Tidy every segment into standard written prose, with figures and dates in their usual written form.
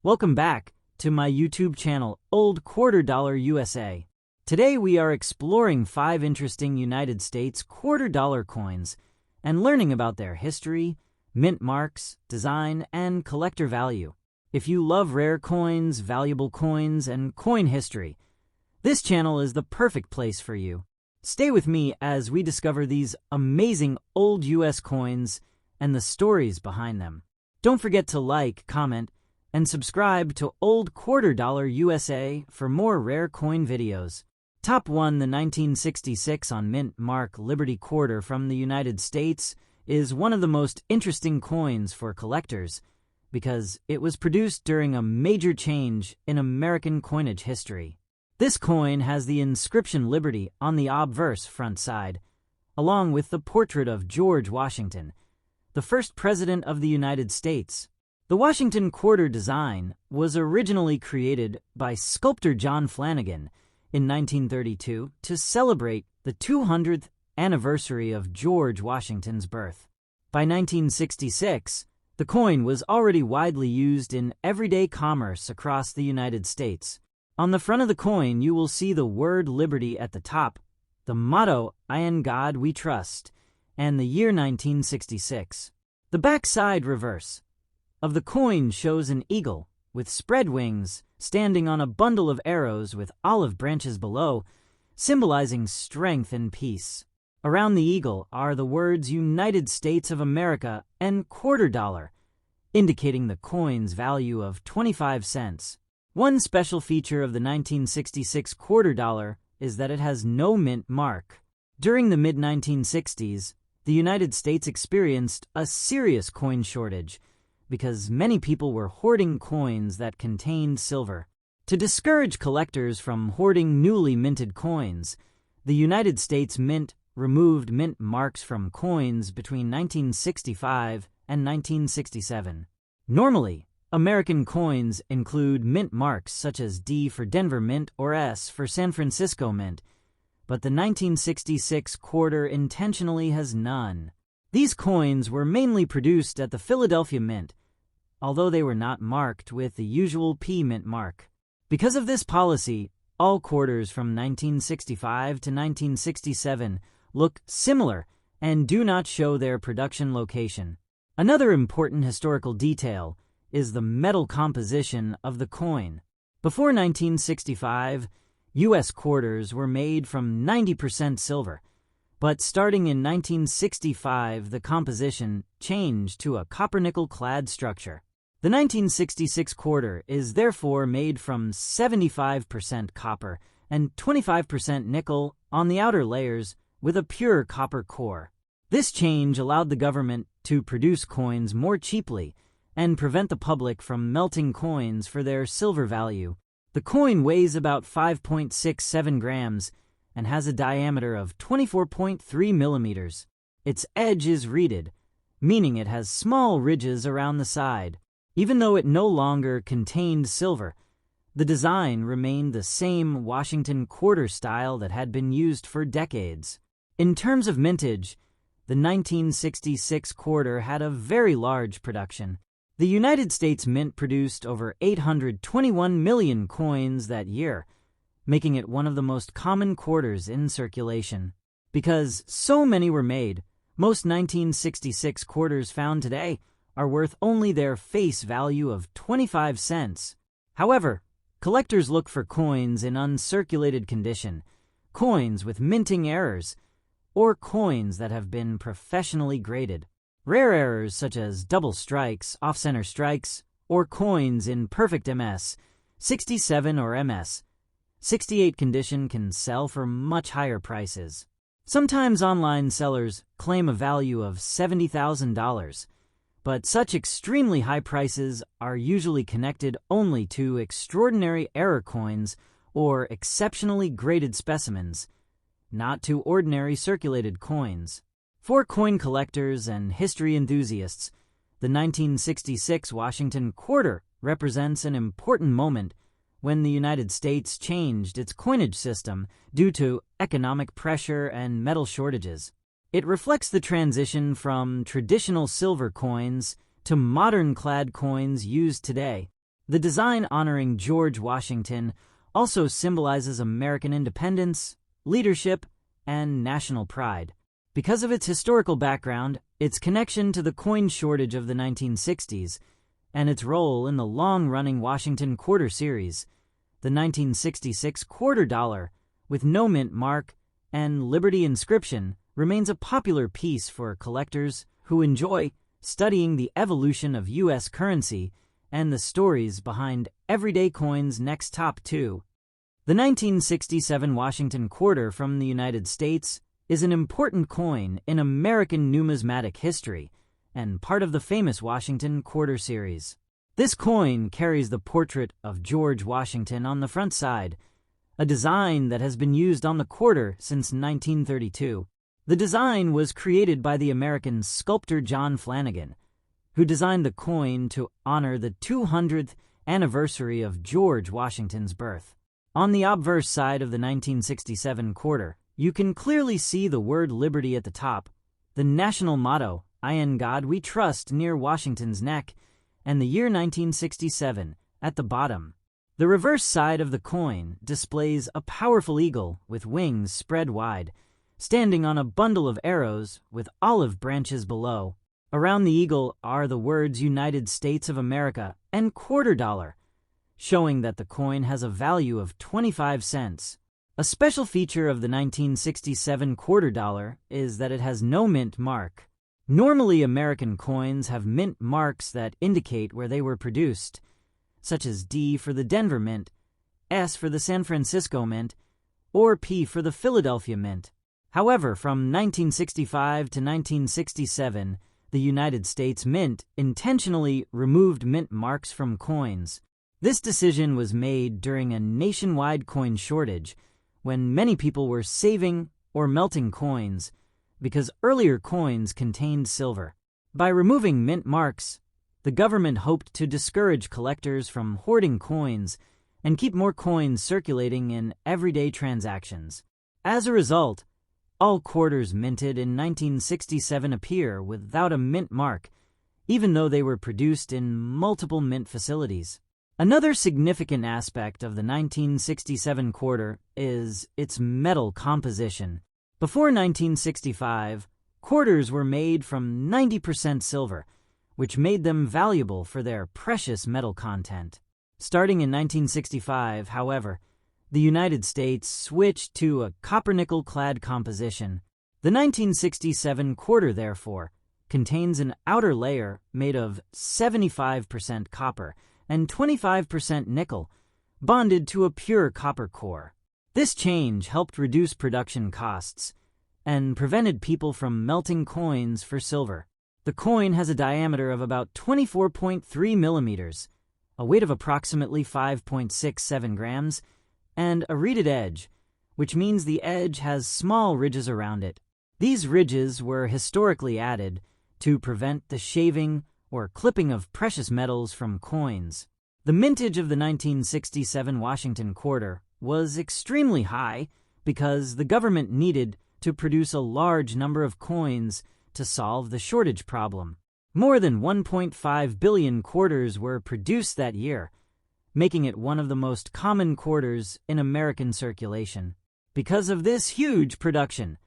Welcome back to my YouTube channel, Old Quarter Dollar USA. Today we are exploring 5 interesting United States quarter dollar coins and learning about their history, mint marks, design, and collector value. If you love rare coins, valuable coins, and coin history, this channel is the perfect place for you. Stay with me as we discover these amazing old US coins and the stories behind them. Don't forget to like, comment, and subscribe to Old Quarter Dollar USA for more rare coin videos. Top 1. The 1966 on mint mark Liberty Quarter from the United States is one of the most interesting coins for collectors because it was produced during a major change in American coinage history. This coin has the inscription Liberty on the obverse front side, along with the portrait of George Washington, the first president of the United States. The Washington quarter design was originally created by sculptor John Flanagan in 1932 to celebrate the 200th anniversary of George Washington's birth. By 1966, the coin was already widely used in everyday commerce across the United States. On the front of the coin, you will see the word Liberty at the top, the motto, "In God We Trust," and the year 1966. The back side reverse of the coin shows an eagle with spread wings standing on a bundle of arrows with olive branches below, symbolizing strength and peace. Around the eagle are the words United States of America and quarter dollar, indicating the coin's value of 25 cents. One special feature of the 1966 quarter dollar is that it has no mint mark. During the mid-1960s, the United States experienced a serious coin shortage because many people were hoarding coins that contained silver. To discourage collectors from hoarding newly minted coins, the United States Mint removed mint marks from coins between 1965 and 1967. Normally, American coins include mint marks such as D for Denver Mint or S for San Francisco Mint, but the 1966 quarter intentionally has none. These coins were mainly produced at the Philadelphia Mint, although they were not marked with the usual P mint mark. Because of this policy, all quarters from 1965 to 1967 look similar and do not show their production location. Another important historical detail is the metal composition of the coin. Before 1965, U.S. quarters were made from 90% silver, but starting in 1965, the composition changed to a copper-nickel clad structure. The 1966 quarter is therefore made from 75% copper and 25% nickel on the outer layers with a pure copper core. This change allowed the government to produce coins more cheaply and prevent the public from melting coins for their silver value. The coin weighs about 5.67 grams and has a diameter of 24.3 millimeters. Its edge is reeded, meaning it has small ridges around the side. Even though it no longer contained silver, the design remained the same Washington quarter style that had been used for decades. In terms of mintage, the 1966 quarter had a very large production. The United States Mint produced over 821 million coins that year, making it one of the most common quarters in circulation. Because so many were made, most 1966 quarters found today are worth only their face value of 25 cents. However, collectors look for coins in uncirculated condition, coins with minting errors, or coins that have been professionally graded. Rare errors such as double strikes, off-center strikes, or coins in perfect MS, 67 or MS, 68 condition can sell for much higher prices. Sometimes online sellers claim a value of $70,000, but such extremely high prices are usually connected only to extraordinary error coins or exceptionally graded specimens, not to ordinary circulated coins. For coin collectors and history enthusiasts, the 1966 Washington quarter represents an important moment when the United States changed its coinage system due to economic pressure and metal shortages. It reflects the transition from traditional silver coins to modern clad coins used today. The design honoring George Washington also symbolizes American independence, leadership, and national pride. Because of its historical background, its connection to the coin shortage of the 1960s, and its role in the long-running Washington Quarter series, the 1966 quarter dollar, with no mint mark and Liberty inscription, remains a popular piece for collectors who enjoy studying the evolution of U.S. currency and the stories behind everyday coins. Next, top 2. The 1967 Washington Quarter from the United States is an important coin in American numismatic history and part of the famous Washington Quarter series. This coin carries the portrait of George Washington on the front side, a design that has been used on the quarter since 1932. The design was created by the American sculptor John Flanagan, who designed the coin to honor the 200th anniversary of George Washington's birth. On the obverse side of the 1967 quarter, you can clearly see the word Liberty at the top, the national motto, "In God We Trust," near Washington's neck, and the year 1967 at the bottom. The reverse side of the coin displays a powerful eagle with wings spread wide, standing on a bundle of arrows with olive branches below. Around the eagle are the words United States of America and quarter dollar, showing that the coin has a value of 25 cents. A special feature of the 1967 quarter dollar is that it has no mint mark. Normally, American coins have mint marks that indicate where they were produced, such as D for the Denver Mint, S for the San Francisco Mint, or P for the Philadelphia Mint. However, from 1965 to 1967, the United States Mint intentionally removed mint marks from coins. This decision was made during a nationwide coin shortage, when many people were saving or melting coins because earlier coins contained silver. By removing mint marks, the government hoped to discourage collectors from hoarding coins and keep more coins circulating in everyday transactions. As a result, all quarters minted in 1967 appear without a mint mark, even though they were produced in multiple mint facilities. Another significant aspect of the 1967 quarter is its metal composition. Before 1965, quarters were made from 90% silver, which made them valuable for their precious metal content. Starting in 1965, however, the United States switched to a copper-nickel-clad composition. The 1967 quarter, therefore, contains an outer layer made of 75% copper and 25% nickel, bonded to a pure copper core. This change helped reduce production costs and prevented people from melting coins for silver. The coin has a diameter of about 24.3 millimeters, a weight of approximately 5.67 grams, and a reeded edge, which means the edge has small ridges around it. These ridges were historically added to prevent the shaving or clipping of precious metals from coins. The mintage of the 1967 Washington Quarter was extremely high because the government needed to produce a large number of coins to solve the shortage problem. More than 1.5 billion quarters were produced that year, making it one of the most common quarters in American circulation. Because of this huge production,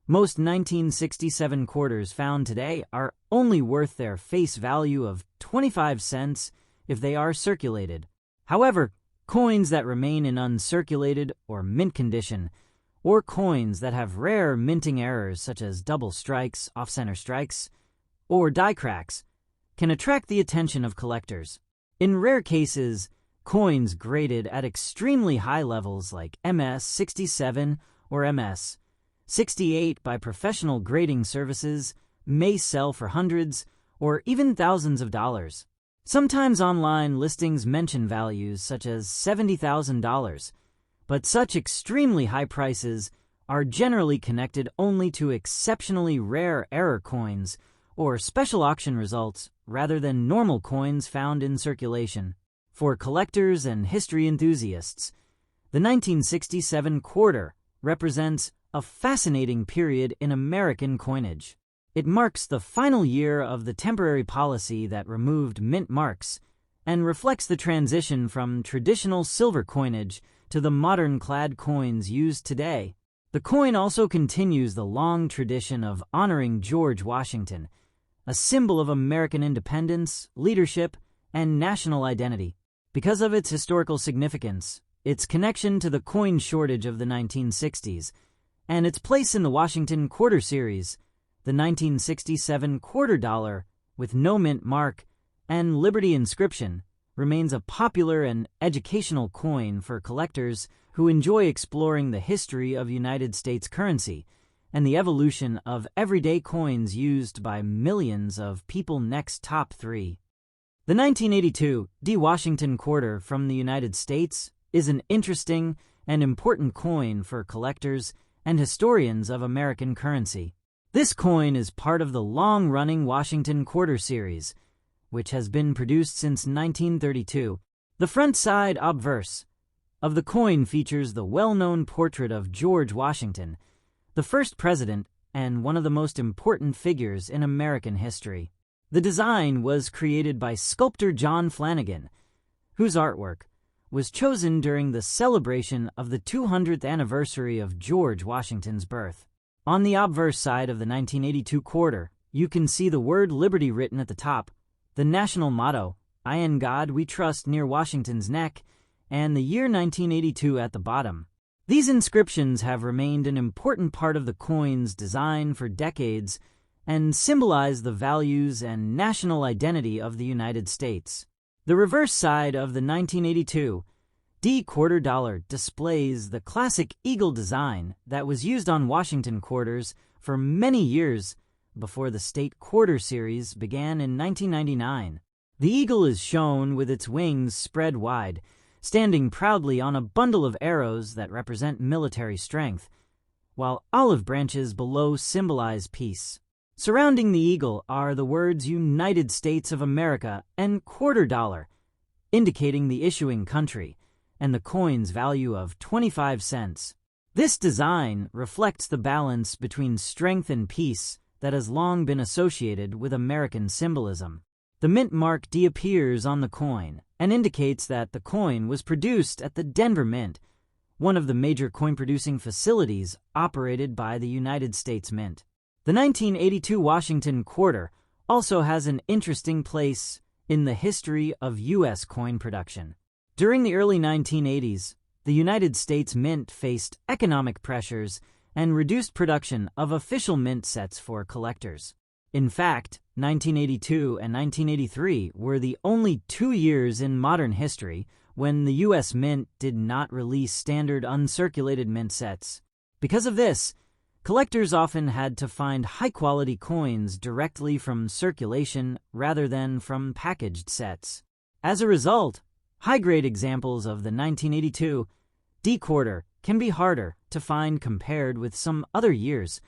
most 1967 quarters found today are only worth their face value of 25 cents if they are circulated. However, coins that remain in uncirculated or mint condition, or coins that have rare minting errors such as double strikes, off-center strikes, or die cracks, can attract the attention of collectors. In rare cases, coins graded at extremely high levels like MS 67 or MS 68 by professional grading services may sell for hundreds or even thousands of dollars. Sometimes online listings mention values such as $70,000, but such extremely high prices are generally connected only to exceptionally rare error coins or special auction results rather than normal coins found in circulation. For collectors and history enthusiasts, the 1967 quarter represents a fascinating period in American coinage. It marks the final year of the temporary policy that removed mint marks and reflects the transition from traditional silver coinage to the modern clad coins used today. The coin also continues the long tradition of honoring George Washington, a symbol of American independence, leadership, and national identity. Because of its historical significance, its connection to the coin shortage of the 1960s, and its place in the Washington Quarter Series, the 1967 quarter dollar with no mint mark and Liberty inscription remains a popular and educational coin for collectors who enjoy exploring the history of United States currency and the evolution of everyday coins used by millions of people. Next, top 3. The 1982 D. Washington quarter from the United States is an interesting and important coin for collectors and historians of American currency. This coin is part of the long-running Washington Quarter Series, which has been produced since 1932. The front side obverse of the coin features the well-known portrait of George Washington, the first president and one of the most important figures in American history. The design was created by sculptor John Flanagan, whose artwork was chosen during the celebration of the 200th anniversary of George Washington's birth. On the obverse side of the 1982 quarter, you can see the word Liberty written at the top, the national motto, "I in God we trust," near Washington's neck, and the year 1982 at the bottom. These inscriptions have remained an important part of the coin's design for decades and symbolize the values and national identity of the United States. The reverse side of the 1982 D quarter dollar displays the classic eagle design that was used on Washington quarters for many years before the state quarter series began in 1999. The eagle is shown with its wings spread wide, standing proudly on a bundle of arrows that represent military strength, while olive branches below symbolize peace. Surrounding the eagle are the words United States of America and quarter dollar, indicating the issuing country, and the coin's value of 25 cents. This design reflects the balance between strength and peace that has long been associated with American symbolism. The mint mark D appears on the coin and indicates that the coin was produced at the Denver Mint, one of the major coin-producing facilities operated by the United States Mint. The 1982 Washington quarter also has an interesting place in the history of U.S. coin production. During the early 1980s, the United States Mint faced economic pressures and reduced production of official mint sets for collectors. In fact, 1982 and 1983 were the only 2 years in modern history when the U.S. Mint did not release standard uncirculated mint sets. Because of this, collectors often had to find high-quality coins directly from circulation rather than from packaged sets. As a result, high-grade examples of the 1982 D quarter can be harder to find compared with some other years,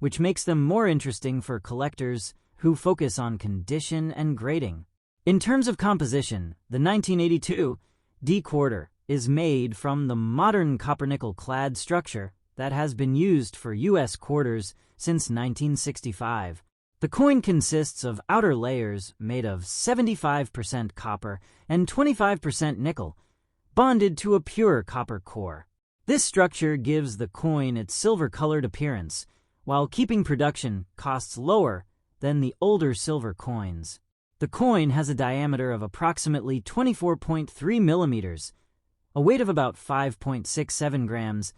which makes them more interesting for collectors who focus on condition and grading. In terms of composition, the 1982 D quarter is made from the modern copper-nickel clad structure that has been used for U.S. quarters since 1965. The coin consists of outer layers made of 75% copper and 25% nickel, bonded to a pure copper core. This structure gives the coin its silver-colored appearance, while keeping production costs lower than the older silver coins. The coin has a diameter of approximately 24.3 millimeters, a weight of about 5.67 grams,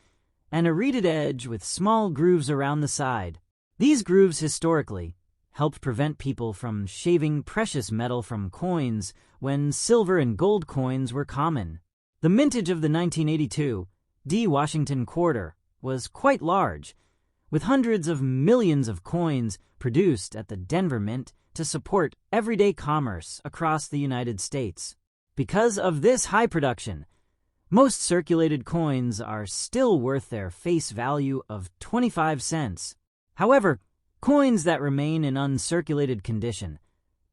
and a reeded edge with small grooves around the side. These grooves historically helped prevent people from shaving precious metal from coins when silver and gold coins were common. The mintage of the 1982 D. Washington quarter was quite large, with hundreds of millions of coins produced at the Denver Mint to support everyday commerce across the United States. Because of this high production, most circulated coins are still worth their face value of 25 cents. However, coins that remain in uncirculated condition,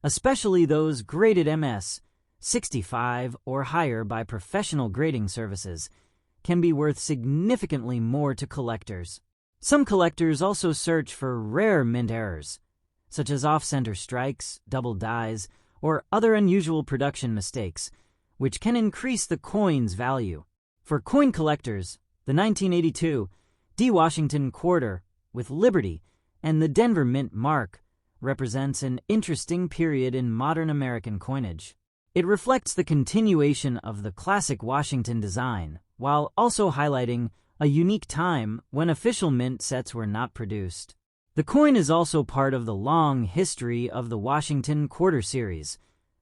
especially those graded MS 65 or higher by professional grading services, can be worth significantly more to collectors. Some collectors also search for rare mint errors, such as off-center strikes, double dies, or other unusual production mistakes, which can increase the coin's value. For coin collectors, the 1982 D. Washington quarter with Liberty and the Denver Mint mark represents an interesting period in modern American coinage. It reflects the continuation of the classic Washington design, while also highlighting a unique time when official mint sets were not produced. The coin is also part of the long history of the Washington Quarter Series,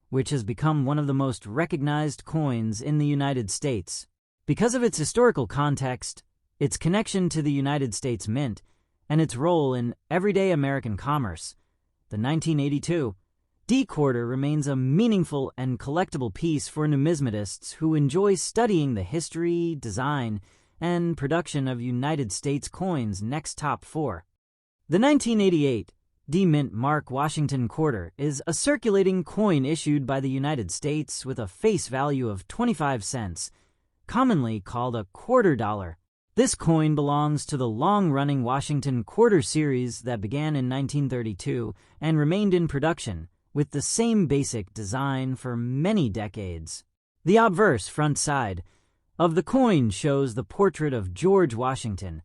which has become one of the most recognized coins in the United States. Because of its historical context, its connection to the United States Mint, and its role in everyday American commerce, the 1982 D quarter remains a meaningful and collectible piece for numismatists who enjoy studying the history, design, and production of United States coins. Next, top 4. The 1988 D Mint Mark Washington Quarter is a circulating coin issued by the United States with a face value of 25 cents, commonly called a quarter dollar. This coin belongs to the long-running Washington Quarter Series that began in 1932 and remained in production with the same basic design for many decades. The obverse front side of the coin shows the portrait of George Washington,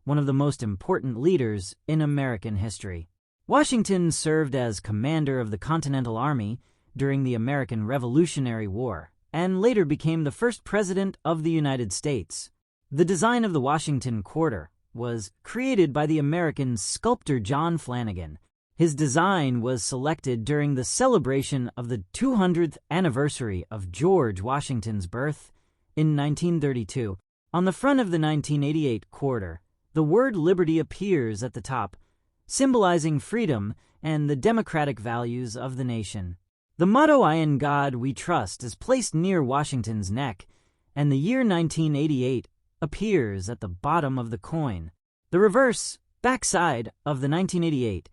one of the most important leaders in American history. Washington served as commander of the Continental Army during the American Revolutionary War and later became the first president of the United States. The design of the Washington Quarter was created by the American sculptor John Flanagan. His design was selected during the celebration of the 200th anniversary of George Washington's birth in 1932. On the front of the 1988 quarter, the word liberty appears at the top, symbolizing freedom and the democratic values of the nation. The motto "I in God We Trust" is placed near Washington's neck, and the year 1988 appears at the bottom of the coin. The reverse backside of the 1988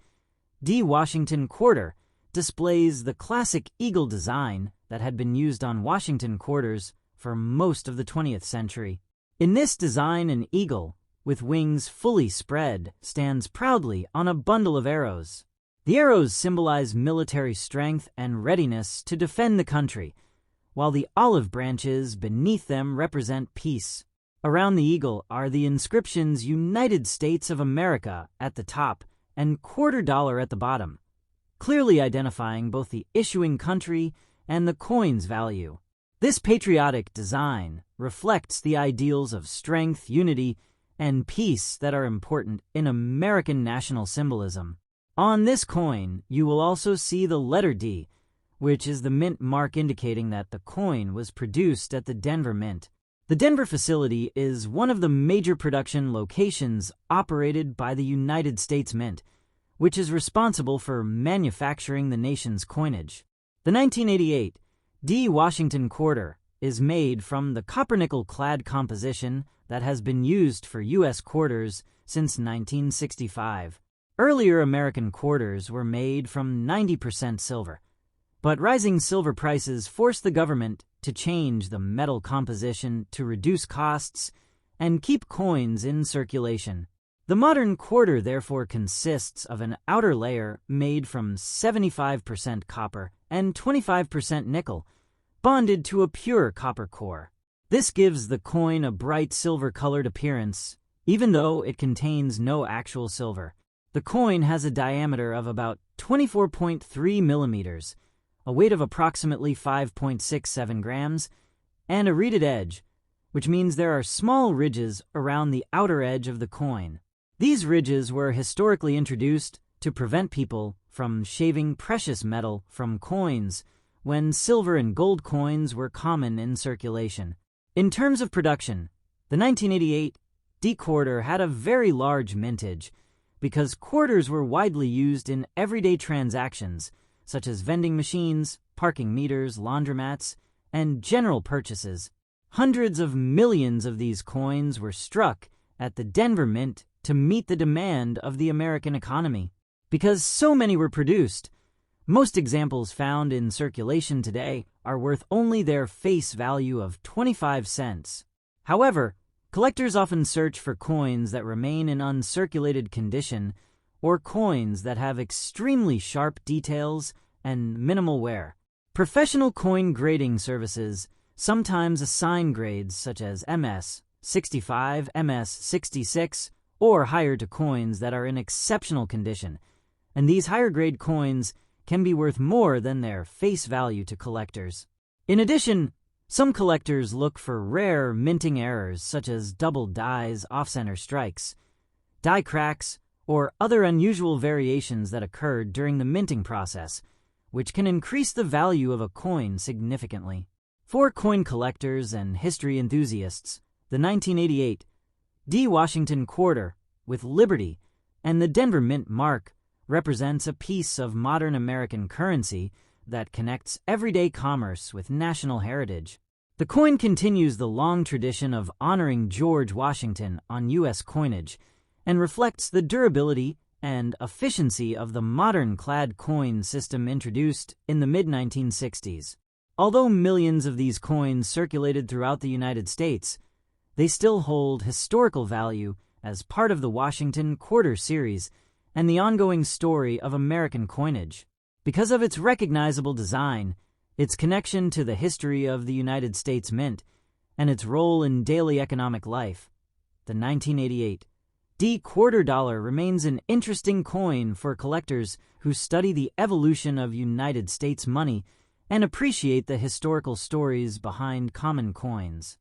D. Washington Quarter displays the classic eagle design that had been used on Washington quarters for most of the 20th century. In this design, an eagle, with wings fully spread, stands proudly on a bundle of arrows. The arrows symbolize military strength and readiness to defend the country, while the olive branches beneath them represent peace. Around the eagle are the inscriptions "United States of America" at the top and "quarter dollar" at the bottom, clearly identifying both the issuing country and the coin's value. This patriotic design reflects the ideals of strength, unity, and peace that are important in American national symbolism. On this coin, you will also see the letter D, which is the mint mark indicating that the coin was produced at the Denver Mint. The Denver facility is one of the major production locations operated by the United States Mint, which is responsible for manufacturing the nation's coinage. The 1988 D. Washington Quarter is made from the copper-nickel-clad composition that has been used for U.S. quarters since 1965. Earlier American quarters were made from 90% silver, but rising silver prices forced the government to change the metal composition to reduce costs and keep coins in circulation. The modern quarter therefore consists of an outer layer made from 75% copper and 25% nickel, bonded to a pure copper core. This gives the coin a bright silver-colored appearance, even though it contains no actual silver. The coin has a diameter of about 24.3 millimeters, a weight of approximately 5.67 grams, and a reeded edge, which means there are small ridges around the outer edge of the coin. These ridges were historically introduced to prevent people from shaving precious metal from coins when silver and gold coins were common in circulation. In terms of production, the 1988 D quarter had a very large mintage because quarters were widely used in everyday transactions such as vending machines, parking meters, laundromats, and general purchases. Hundreds of millions of these coins were struck at the Denver Mint to meet the demand of the American economy. Because so many were produced, most examples found in circulation today are worth only their face value of 25 cents. However, collectors often search for coins that remain in uncirculated condition or coins that have extremely sharp details and minimal wear. Professional coin grading services sometimes assign grades such as MS 65, MS 66, or higher to coins that are in exceptional condition, and these higher-grade coins can be worth more than their face value to collectors. In addition, some collectors look for rare minting errors such as double dies, off-center strikes, die cracks, or other unusual variations that occurred during the minting process, which can increase the value of a coin significantly. For coin collectors and history enthusiasts, the 1988 D. Washington Quarter with Liberty and the Denver Mint mark represents a piece of modern American currency that connects everyday commerce with national heritage. The coin continues the long tradition of honoring George Washington on U.S. coinage and reflects the durability and efficiency of the modern clad coin system introduced in the mid-1960s. Although millions of these coins circulated throughout the United States, they still hold historical value as part of the Washington Quarter series and the ongoing story of American coinage. Because of its recognizable design, its connection to the history of the United States Mint, and its role in daily economic life, the 1988 D quarter dollar remains an interesting coin for collectors who study the evolution of United States money and appreciate the historical stories behind common coins.